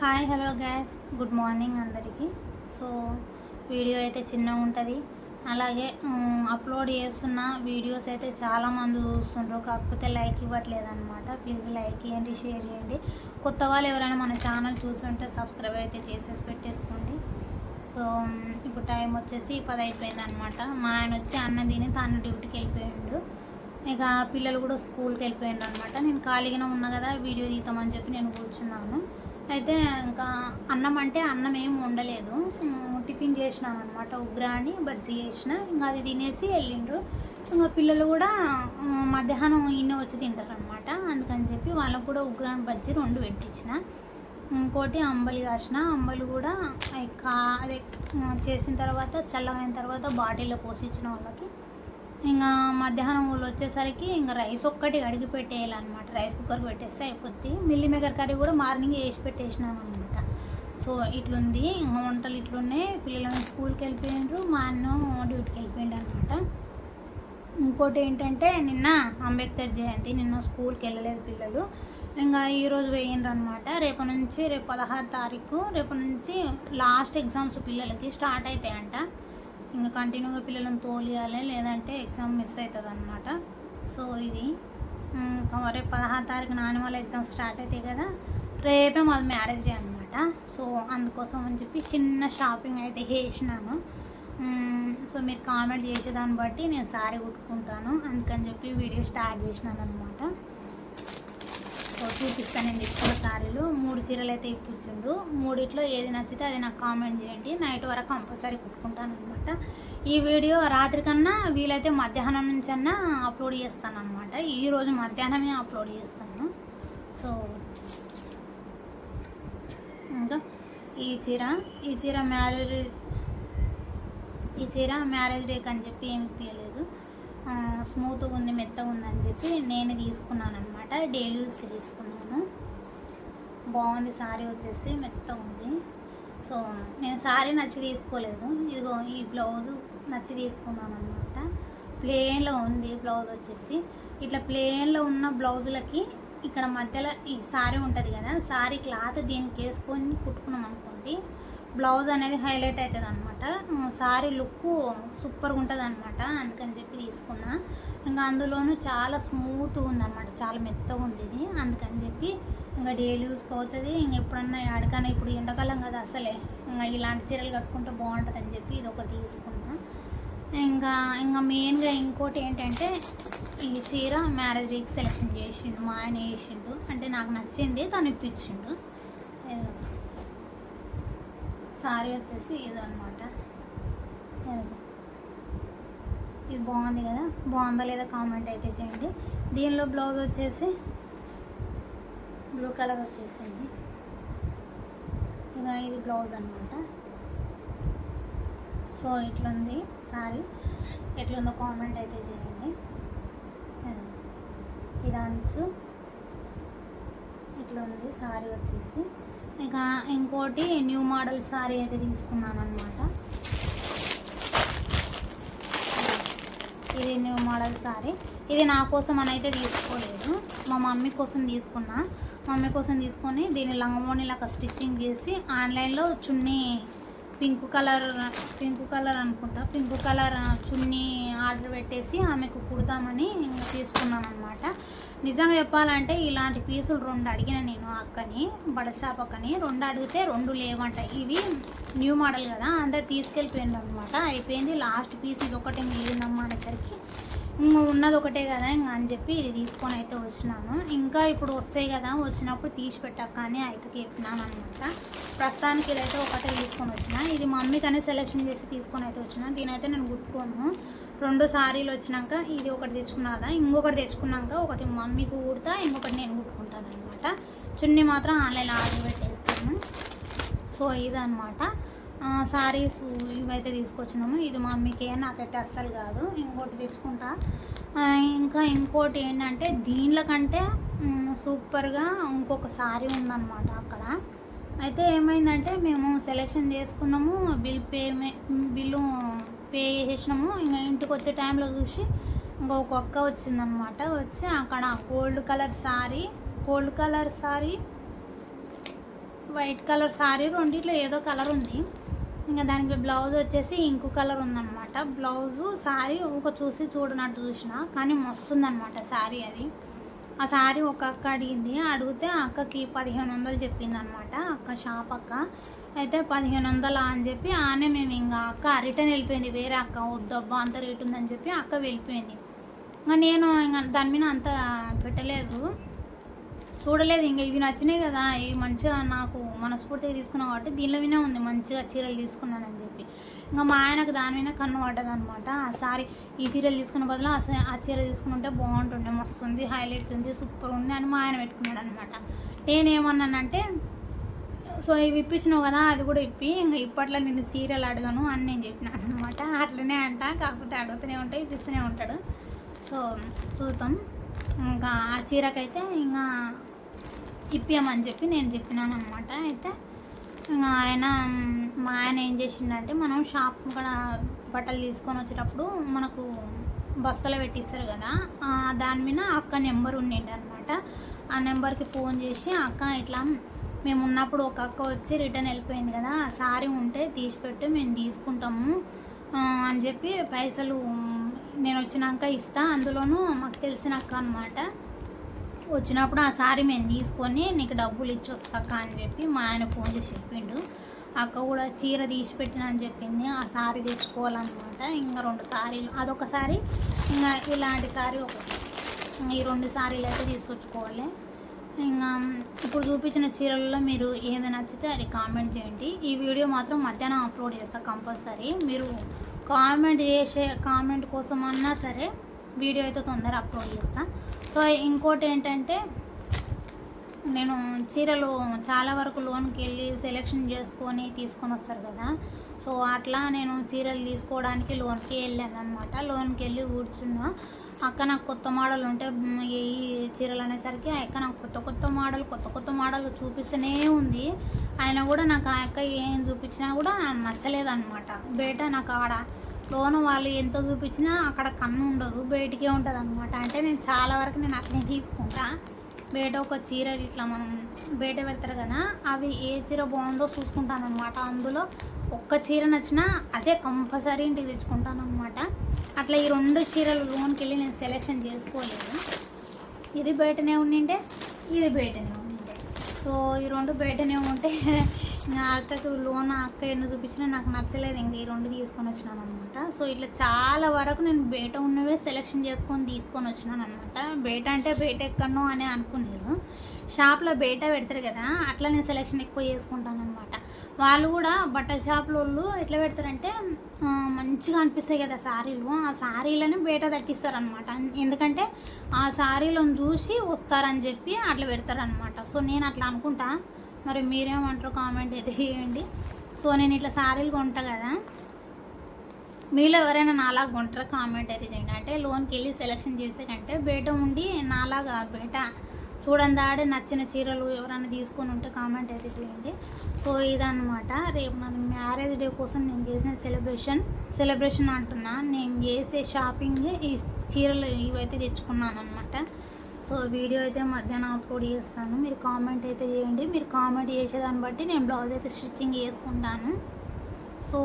Hi hello gas good morning అందరికీ. So video అయితే చిన్నగా ఉంటుంది, అలాగే అప్లోడ్ చేస్తున్న వీడియోస్ అయితే చాలామంది చూస్తుండ్రు, కాకపోతే లైక్ ఇవ్వట్లేదు అనమాట. ప్లీజ్ లైక్ ఇవ్వండి, షేర్ చేయండి. కొత్త వాళ్ళు ఎవరైనా మన ఛానల్ చూస్తుంటే సబ్స్క్రైబ్ అయితే చేసేసి పెట్టేసుకోండి. సో ఇప్పుడు టైం వచ్చేసి 10 అయిపోయింది అనమాట. మా ఆయన వచ్చి అన్నం తిని తను డ్యూటీకి వెళ్ళిపోయాడు. ఇక పిల్లలు కూడా స్కూల్కి వెళ్ళిపోయాడు అనమాట. నేను ఖాళీగానే ఉన్నా కదా, వీడియో తీద్దామని చెప్పి నేను కూర్చున్నాను. అయితే ఇంకా అన్నం అంటే అన్నం ఏం వండలేదు, టిఫిన్ చేసినాను అనమాట. ఉగ్రాని బజ్జీ చేసిన, ఇంకా అది తినేసి వెళ్ళిండ్రు. ఇంకా పిల్లలు కూడా మధ్యాహ్నం ఈయన వచ్చి తింటారు అనమాట. అందుకని చెప్పి వాళ్ళకు కూడా ఉగ్రాని బజ్జీ 2 పెట్టించిన. ఇంకోటి అంబలి కాసిన, అంబలి కూడా అదే చేసిన తర్వాత చల్లగైన తర్వాత బాటిల్లో పోసిచ్చిన వాళ్ళకి. ఇంకా మధ్యాహ్నం వాళ్ళు వచ్చేసరికి ఇంకా రైస్ ఒక్కటి కడిగి పెట్టేయాలన్నమాట. రైస్ కుక్కర్కి పెట్టేస్తే అయిపోద్ది. మిల్లీ మేకర్ కర్రీ కూడా మార్నింగ్ వేసి పెట్టేసినాను అనమాట. సో ఇట్లుంది, ఇంకా వంటలు ఇట్లున్నాయి. పిల్లలు స్కూల్కి వెళ్ళిపోయిండ్రు, మా అన్న డ్యూటీకి వెళ్ళిపోయిండు అనమాట. ఇంకోటి ఏంటంటే నిన్న అంబేద్కర్ జయంతి, నిన్న స్కూల్కి వెళ్ళలేదు పిల్లలు. ఇంకా ఈరోజు వేయండ్రు అనమాట. రేపు 16 తారీఖు రేపు నుంచి లాస్ట్ ఎగ్జామ్స్ పిల్లలకి స్టార్ట్ అవుతాయంట. ఇంకా కంటిన్యూగా పిల్లలను తోలియాలి, లేదంటే ఎగ్జామ్ మిస్ అవుతుంది అనమాట. సో ఇది రేపు 16 తారీఖు నాని వాళ్ళ ఎగ్జామ్ స్టార్ట్ అవుతాయి కదా, రేపే మాది మ్యారేజ్ డే అనమాట. సో అందుకోసం అని చెప్పి చిన్న షాపింగ్ అయితే చేసినాను. సో మీరు కామెంట్ చేసేదాన్ని బట్టి నేను సారీ కుట్టుకుంటాను, అందుకని చెప్పి వీడియో స్టార్ట్ చేసినాను అనమాట. సో చూపిస్తాను నేను తెచ్చిన సారీలు. 3 చీరలు అయితే ఇప్పించుండు. 3 ఏది నచ్చితే అది నాకు కామెంట్ చేయండి. నైట్ వరకు కంపల్సరీ కుట్టుకుంటాను అనమాట. ఈ వీడియో రాత్రి కన్నా వీలైతే మధ్యాహ్నం నుంచి అన్నా అప్లోడ్ చేస్తాను అనమాట. ఈరోజు మధ్యాహ్నమే అప్లోడ్ చేస్తాను. సో ఇంకా ఈ చీర మ్యారేజ్ డేకి అని చెప్పి ఏమి ఇప్పలేదు. స్మూత్గా ఉంది, మెత్తగా ఉందని చెప్పి నేను తీసుకున్నాను అనమాట. డైలీ యూస్కి తీసుకున్నాను. బాగుంది సారీ, వచ్చేసి మెత్తగా ఉంది. సో నేను సారీ నచ్చి తీసుకోలేదు, ఇదిగో ఈ బ్లౌజు నచ్చి తీసుకున్నాను అనమాట. ప్లెయిన్లో ఉంది బ్లౌజ్ వచ్చేసి. ఇట్లా ప్లెయిన్లో ఉన్న బ్లౌజులకి ఇక్కడ మధ్యలో ఈ సారీ ఉంటుంది కదా, సారీ క్లాత్ దీనికి వేసుకొని కుట్టుకున్నాం అనుకోండి, బ్లౌజ్ అనేది హైలైట్ అవుతుంది అనమాట. సారీ లుక్ సూపర్గా ఉంటుంది అనమాట. అందుకని చెప్పి తీసుకున్నా. ఇంకా అందులోనూ చాలా స్మూత్గా ఉందన్నమాట, చాలా మెత్తగా ఉంది ఇది. అందుకని చెప్పి ఇంకా డైలీ యూస్కి అవుతుంది. ఇంక ఎప్పుడన్నా ఆడకన్నా, ఇప్పుడు ఎండాకాలం కదా అసలే, ఇంకా ఇలాంటి చీరలు కట్టుకుంటే బాగుంటుంది అని చెప్పి ఇది ఒకటి తీసుకున్నా. ఇంకా మెయిన్గా ఇంకోటి ఏంటంటే, ఈ చీర మ్యారేజ్ డేకి సెలెక్షన్ చేసిండు మా ఆయన, వేసిండు. అంటే నాకు నచ్చింది, తను ఇప్పించిండు. సారీ వచ్చేసి ఇది అనమాట. ఇది బాగుంది కదా, బాగుందా లేదా కామెంట్ అయితే చేయండి. దీనిలో బ్లౌజ్ వచ్చేసి బ్లూ కలర్ వచ్చేసింది. ఇక ఇది బ్లౌజ్ అనమాట. సో ఇట్లుంది సారీ, ఎట్లుందో కామెంట్ అయితే చేయండి. ఇది అంచు ఇట్లా ఉంది సారీ వచ్చేసి. ఇక ఇంకోటి న్యూ మోడల్ సారీ అయితే తీసుకున్నాను అనమాట. ఇది న్యూ మోడల్ సారీ. ఇది నా కోసం అని అయితే తీసుకోలేదు, మా మమ్మీ కోసం తీసుకున్నా. మమ్మీ కోసం తీసుకొని దీన్ని లంగమోనిలాగా స్టిచ్చింగ్ చేసి ఆన్లైన్లో చున్నీ పింక్ కలర్ అనుకుంటా, పింక్ కలర్ చున్నీ ఆర్డర్ పెట్టేసి ఆమెకు కుడతామని ఇంకా తీసుకున్నాను అనమాట. నిజంగా చెప్పాలంటే ఇలాంటి పీసులు 2 అడిగిన నేను అక్కని, బట్టల షాప్ అక్కని. 2 అడిగితే 2 లేవంట. ఇవి న్యూ మోడల్ కదా, అందరు తీసుకెళ్ళిపోయింది అనమాట. అయిపోయింది, లాస్ట్ పీస్ ఇది ఒకటే మిగిలిందమ్మా అనేసరికి ఇంకా ఉన్నది ఒకటే కదా ఇంకా అని చెప్పి ఇది తీసుకొని అయితే వచ్చినాను. ఇంకా ఇప్పుడు వస్తాయి కదా, వచ్చినప్పుడు తీసి పెట్టాక అని అయితే చెప్పినాను అనమాట. ప్రస్తుతానికి ఇదైతే ఒకటే తీసుకొని వచ్చిన. ఇది మమ్మీకనే సెలెక్షన్ చేసి తీసుకొని అయితే వచ్చిన. దీనైతే నేను కుట్టుకోను. 2 సారీలు వచ్చినాక ఇది ఒకటి తెచ్చుకున్నా, ఇంకొకటి తెచ్చుకున్నాక ఒకటి మమ్మీకి కుడతా, ఇంకొకటి నేను కుట్టుకుంటాను అనమాట. చున్నీ మాత్రం ఆన్లైన్లో ఆర్డర్ పెట్టేస్తాను. సో ఇదనమాట సారీస్ ఇవైతే తీసుకొచ్చినాము. ఇది మమ్మీకి, నాకైతే అస్సలు కాదు. ఇంకోటి తెచ్చుకుంటా. ఇంకా ఇంకోటి ఏంటంటే, దీనిలో కంటే సూపర్గా ఇంకొక సారీ ఉందన్నమాట అక్కడ. అయితే ఏమైందంటే, మేము సెలెక్షన్ చేసుకున్నాము, బిల్లు పే చేసినాము. ఇంకా ఇంటికి వచ్చే టైంలో చూసి ఇంకొక అక్క వచ్చిందనమాట. వచ్చి అక్కడ gold colour sorry white colour sari, రెండిట్లో ఏదో కలర్ ఉంది. ఇంకా దానికి బ్లౌజ్ వచ్చేసి ఇంకో కలర్ ఉందన్నమాట. బ్లౌజు శారీ ఒక చూడనట్టు చూసిన, కానీ మస్తుందన్నమాట శారీ అది. ఆ శారీ ఒక అక్క అడిగింది, అడిగితే ఆ అక్కకి 1500 చెప్పింది అనమాట. అక్క షాప్ అక్క అయితే 1500 అని చెప్పి ఆనే మేము ఇంకా అక్క రిటర్న్ వెళ్ళిపోయింది. వేరే అక్క వద్దబ్బా అంత రేట్ ఉందని చెప్పి అక్క వెళ్ళిపోయింది. ఇంకా నేను ఇంకా దాని మీద అంత పెట్టలేదు, చూడలేదు. ఇంకా ఇవి నచ్చినాయి కదా, ఇవి మంచిగా నాకు మనస్ఫూర్తిగా తీసుకున్నాను కాబట్టి దీనిలో వినే ఉంది మంచిగా చీరలు తీసుకున్నానని చెప్పి. ఇంకా మా ఆయనకు దాని మీద కన్ను పడ్డదనమాట. ఆ సారీ ఈ చీరలు తీసుకున్న బదులు ఆ చీర తీసుకుని ఉంటే బాగుంటుండే, మస్తు ఉంది, హైలైట్ ఉంది, సూపర్ ఉంది అని మా ఆయన పెట్టుకున్నాడు అనమాట. నేనేమన్నానంటే, సో ఇవి ఇప్పించినావు కదా అది కూడా ఇప్పి, ఇంకా ఇప్పట్లో నేను సీరియల్ అడగను అని నేను చెప్పినాను అనమాట. అట్లనే అంట, కాకపోతే అడుగుతూనే ఉంటాయి, ఇప్పిస్తూనే ఉంటాడు. సో చూద్దాం. ఇంకా ఆ చీరకైతే ఇంకా ఇప్పియమని చెప్పి నేను చెప్పినాను అనమాట. అయితే ఇంకా మా ఆయన ఏం చేసిండంటే, మనం షాప్ కూడా బట్టలు తీసుకొని వచ్చేటప్పుడు మనకు బస్తలో పెట్టిస్తారు కదా, దాని మీద అక్క నెంబర్ ఉండిండి అనమాట. ఆ నెంబర్కి ఫోన్ చేసి, అక్క ఇట్లా మేము ఉన్నప్పుడు ఒక అక్క వచ్చి రిటర్న్ వెళ్ళిపోయింది కదా, సారీ ఉంటే తీసిపెట్టి మేము తీసుకుంటాము అని చెప్పి పైసలు నేను వచ్చినాక ఇస్తా, అందులోనూ మాకు తెలిసిన అక్క అనమాట. వచ్చినప్పుడు ఆ సారీ మేము తీసుకొని నీకు డబ్బులు ఇచ్చి వస్తాక అని చెప్పి మా ఆయన ఫోన్ చేసి చెప్పిండు. అక్క కూడా చీర తీసి పెట్టిన అని చెప్పింది. ఆ సారీ తెచ్చుకోవాలన్నమాట. ఇంకా 2 సారీలు, అదొక సారీ, ఇంకా ఇలాంటి సారీ ఒకటి, ఈ 2 సారీలు అయితే తీసుకొచ్చుకోవాలి. ఇంకా ఇప్పుడు చూపించిన చీరలలో మీరు ఏది నచ్చితే అది కామెంట్ చేయండి. ఈ వీడియో మాత్రం మధ్యాహ్నం అప్లోడ్ చేస్తాను కంపల్సరీ. మీరు కామెంట్ కోసం అన్నా సరే వీడియో అయితే తొందరగా అప్లోడ్ చేస్తాను. సో ఇంకోటి ఏంటంటే, నేను చీరలు చాలా వరకు లోన్కి వెళ్ళి సెలెక్షన్ చేసుకొని తీసుకొని వస్తారు కదా, సో అట్లా నేను చీరలు తీసుకోవడానికి లోన్కి వెళ్ళాను అనమాట. లోన్కి వెళ్ళి కూర్చున్నా. అక్క నాకు కొత్త మోడల్ ఉంటే ఏ చీరలు అనేసరికి అక్క నాకు కొత్త మోడల్ చూపిస్తూనే ఉంది. ఆయన కూడా నాకు ఆ అక్క ఏం చూపించినా కూడా నచ్చలేదన్నమాట. బయట నాకు ఆడ లోన్ వాళ్ళు ఎంత చూపించినా అక్కడ కన్ను ఉండదు, బయటికే ఉంటుంది అనమాట. అంటే నేను చాలా వరకు నేను అట్లనే తీసుకుంటా. బయట ఒక చీర ఇట్లా మనం బయట పెడతారు కదా, అవి ఏ చీర బాగుందో చూసుకుంటాను అనమాట. అందులో ఒక్క చీర నచ్చినా అదే కంపల్సరీ ఇంటికి తెచ్చుకుంటాను అనమాట. అట్లా ఈ 2 చీరలు లోన్కి వెళ్ళి నేను సెలెక్షన్ చేసుకోలేదు. ఇది బయటనే ఉండింటే, ఇది బయటనే ఉండింటే. సో ఈ 2 బయటనే ఉంటే నా అక్కకి లోన్ అక్క ఎన్ని చూపించినా నాకు నచ్చలేదు, ఇంక ఈ 2 తీసుకొని వచ్చినాను అనమాట. సో ఇట్లా చాలా వరకు నేను బయట ఉన్నవే సెలెక్షన్ చేసుకొని తీసుకొని వచ్చినాను అనమాట. బయట అంటే బయట ఎక్కడనో అని అనుకునేది, షాప్లో బయట పెడతారు కదా, అట్లా నేను సెలెక్షన్ ఎక్కువ చేసుకుంటాను అనమాట. వాళ్ళు కూడా బట్టల షాపుల వాళ్ళు ఎట్లా పెడతారంటే, మంచిగా అనిపిస్తాయి కదా శారీలు, ఆ శారీలను బయట తట్టిస్తారనమాట. ఎందుకంటే ఆ శారీలను చూసి వస్తారని చెప్పి అట్లా పెడతారనమాట. సో నేను అట్లా అనుకుంటా, మరి మీరేమంటారో కామెంట్ అయితే చేయండి. సో నేను ఇట్లా శారీలు కొంటా కదా, మీలో ఎవరైనా నాలాగా కొంటారా కామెంట్ అయితే చేయండి. అంటే లోన్కి వెళ్ళి సెలెక్షన్ చేసే కంటే బయట ఉండి నాలాగా బయట చూడండి ఆడే నచ్చిన చీరలు ఎవరైనా తీసుకొని ఉంటే కామెంట్ అయితే చేయండి. సో ఇదన్నమాట రేపు నా మ్యారేజ్ డే కోసం నేను చేసిన సెలబ్రేషన్ అంటున్నా. నేను చేసే షాపింగ్ ఈ చీరలు ఇవైతే తెచ్చుకున్నాను అనమాట. సో వీడియో అయితే మధ్యాహ్నం అప్లోడ్ చేస్తాను. మీరు కామెంట్ అయితే చేయండి. మీరు కామెంట్ చేసేదాన్ని బట్టి నేను బ్లౌజ్ అయితే స్టిచ్చింగ్ చేసుకుంటాను. సో